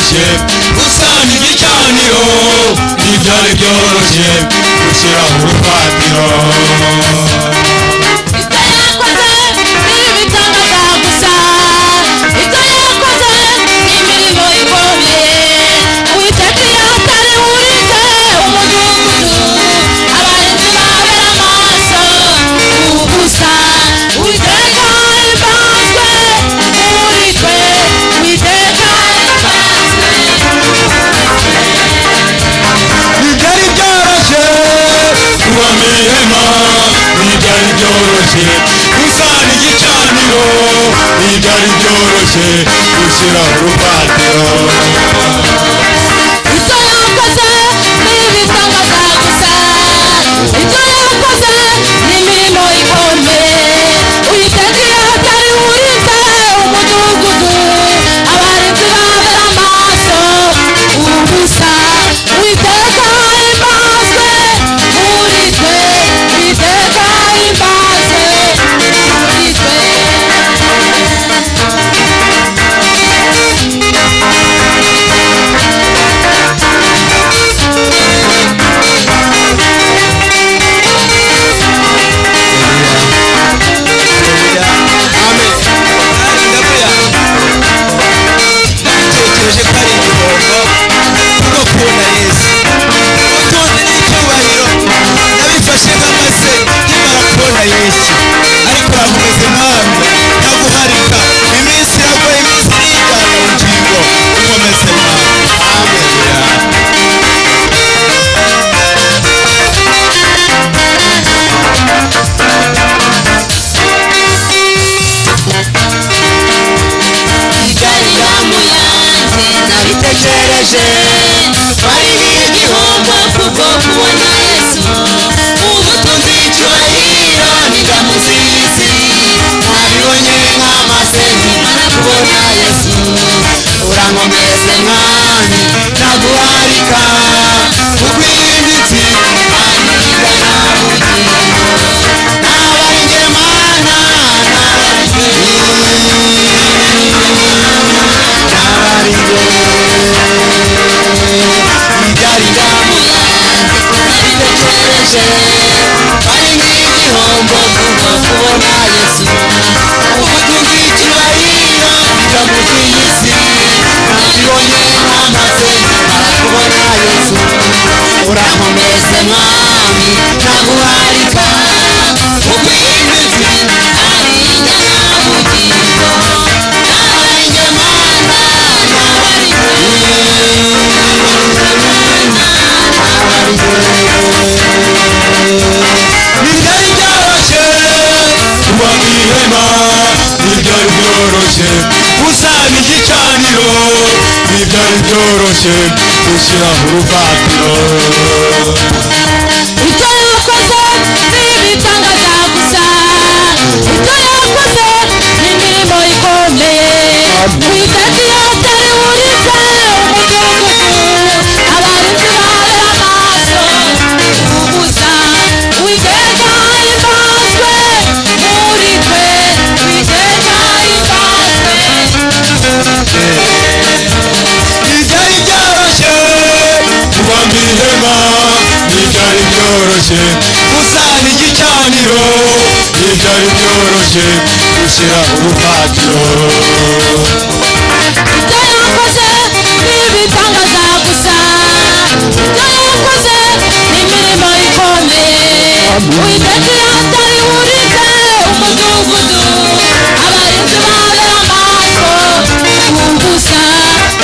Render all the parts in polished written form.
byoroshye gusana igicaniro ntibyari byoroshye gushyiraho urufatiro ntibyari byoroshye gusana igicaniro ntibyari byoroshye gushyiraho urufatiro ibyo yakoze n'ibitangaza gusa ibyo yakoze n'imirimo ikomeye Uwiteka iyo atari urinze umudugudu abarinzi babera amaso ubusa Uwiteka imbazwe muri twe Uwiteka imbazwe muri twe natekereje ko ari igihombo no kubona Yesu ubutunzi n'icyubahiro nabifashe nk'amase nkimara kubona Yesu ariko urakomeze mwami ntaguharika iminsi iragoye iminsi irijyana bugingo ukomeze mwami haleluya nabitekereje wari nk'igihombo kubwo kubona Yesu ubutunzi n'icyubahiro bijya munsi y'isi nabibonye nk'amase nkimara kubona Yesu urankomeze mwami ntaguharika ugwinditsi ahigana bugingo nabaringe mana nabaringe ibyari byamuye nabitekereje wari nk'igihombo kubwo kubona Yesu ubutunzi icyubahiro bijya munsi y'isi nabibonye nk'amase nkimara kubona Yesu urankomeze mwami ntaguharika ugwinditsi ahigana bugingo nabaringe mana ntibyari byoroshye kuba mu ihema ntibyari byoroshye gusana igicaniro ntibyari byoroshye gushyiraho urufatiro ibyo yakoze n'ibitangaza gusa ibyo yakoze n'imirimo ikomeye Uwiteka iyo atari urinze umudugudu abarinzi babera amaso ubusa Uwiteka imbazwe muri twe Uwiteka imbazwe ntibyari byoroshye kuba mu ihema ntibyari byoroshye gusana igicaniro ntibyari byoroshye gushyiraho urufatiro ibyo yakoze n'ibitangaza gusa ibyo yakoze n'imirimo ikomeye Uwiteka iyo atari urinze umudugudu abarinzi babera amaso ubusa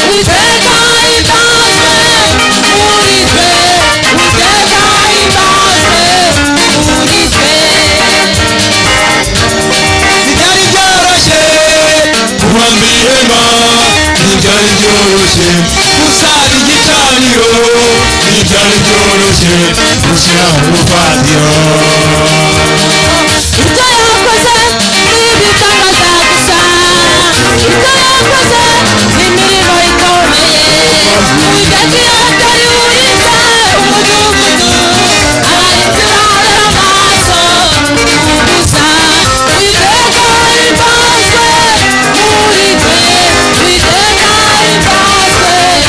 Uwiteka imbazwe muri twe Uwiteka imbazwe muri twe ntibyari byoroshye kuba mu ihema ntibyari byoroshye gusana igicaniro ntibyari byoroshye gushyiraho urufatiro ibyo yakoze n'ibitangaza gusa ibyo yakoze n'imirimo ikomeye Uwiteka iyo atari urinze umudugudu abarinzi babera amaso ubusa Uwiteka imbazwe muri twe Uwiteka imbazwe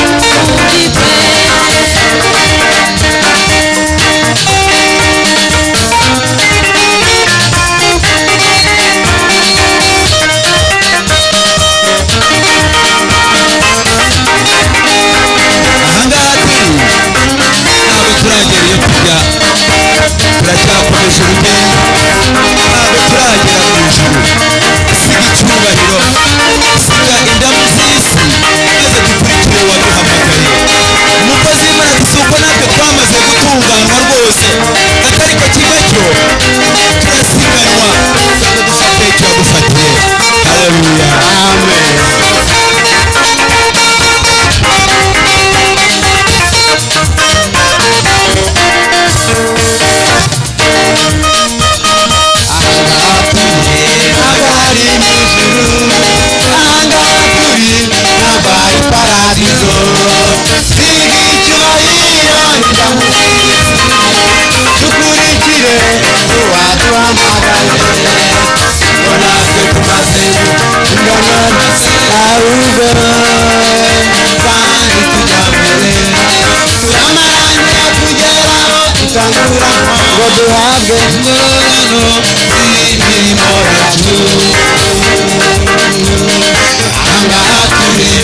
imirimo yacu ahangaha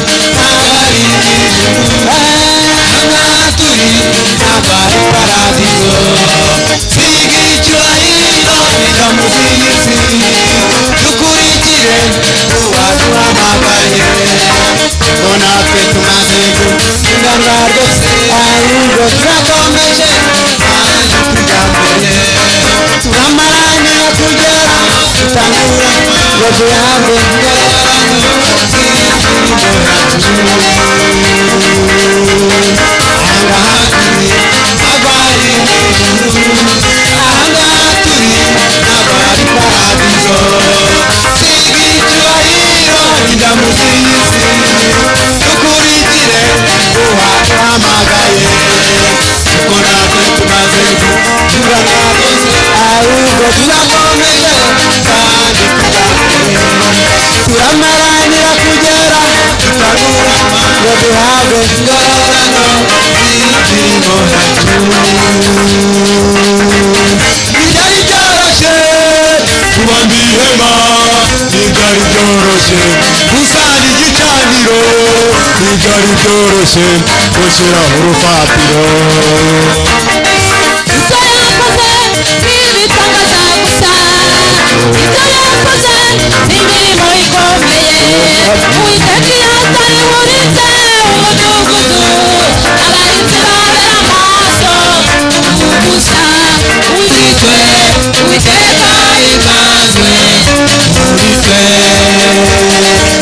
turi ntabwo ari ijuru ahangaha turi ntabwo ari paradizo twigira icyubahiro bijya mu z'isi dukurikire uwaduhamagaye ngo natwe tumaze gusiganwa rwose ahubwo turakomeje kandi tujya mbere turamaranira kugera tutanyura ngo duhabwe ingororano z'imirimo yacu ahangaha turi ntabwo ari ijuru ahangaha turi ntabwo ari paradizo twigira icyubahiro bijya mu z'isi dukurikire uwaduhamagaye kuko natwe tumaze guturana rwose ahubwo turakomeje kandi tujya turamaranira kugera tukanyura ngo duhabwe ingororano z'imirimo yacu ntibyari byoroshye kubamba ihema ntibyari byoroshye gusana igicaniro ntibyari byoroshye gushyiraho urupapuro ibyo yakoze n'ibitangaza gusa ibyo yakoze n'imirimo ikomeye uwiteka iyo atabimuritse umudugudu abarinzi babera amaso gusa uwitwe uwiteka itanzwe muri twe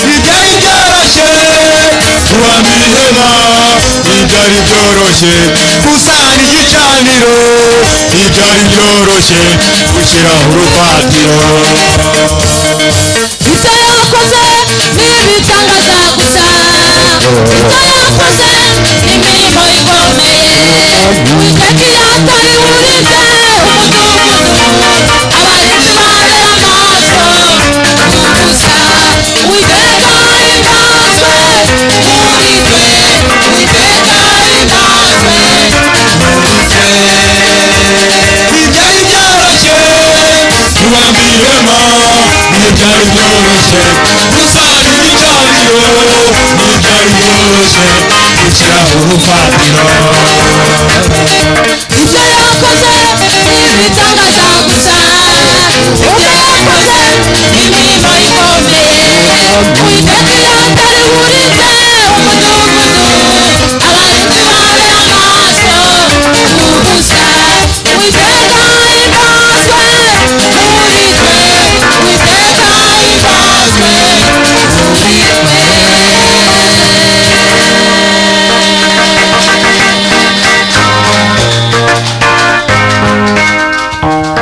ntibyari byoroshye kubamba ihema ntibyari byoroshye gusana igicaniro ntibyari byoroshye gushyiraho urufatiro ibyo yakoze n'ibitangaza gusa ibyo yakoze n'imirimo ikomeye uwiteka iyo atabimuritse umudugudu abarinzi babera amaso gusa uwiteka itanzwe muri twe uwiteka itanzwe muri twe ntibyari byoroshye kubamba ihema ntibyari byoroshye gusana igicaniro ntibyari byoroshye gushyiraho urufatiro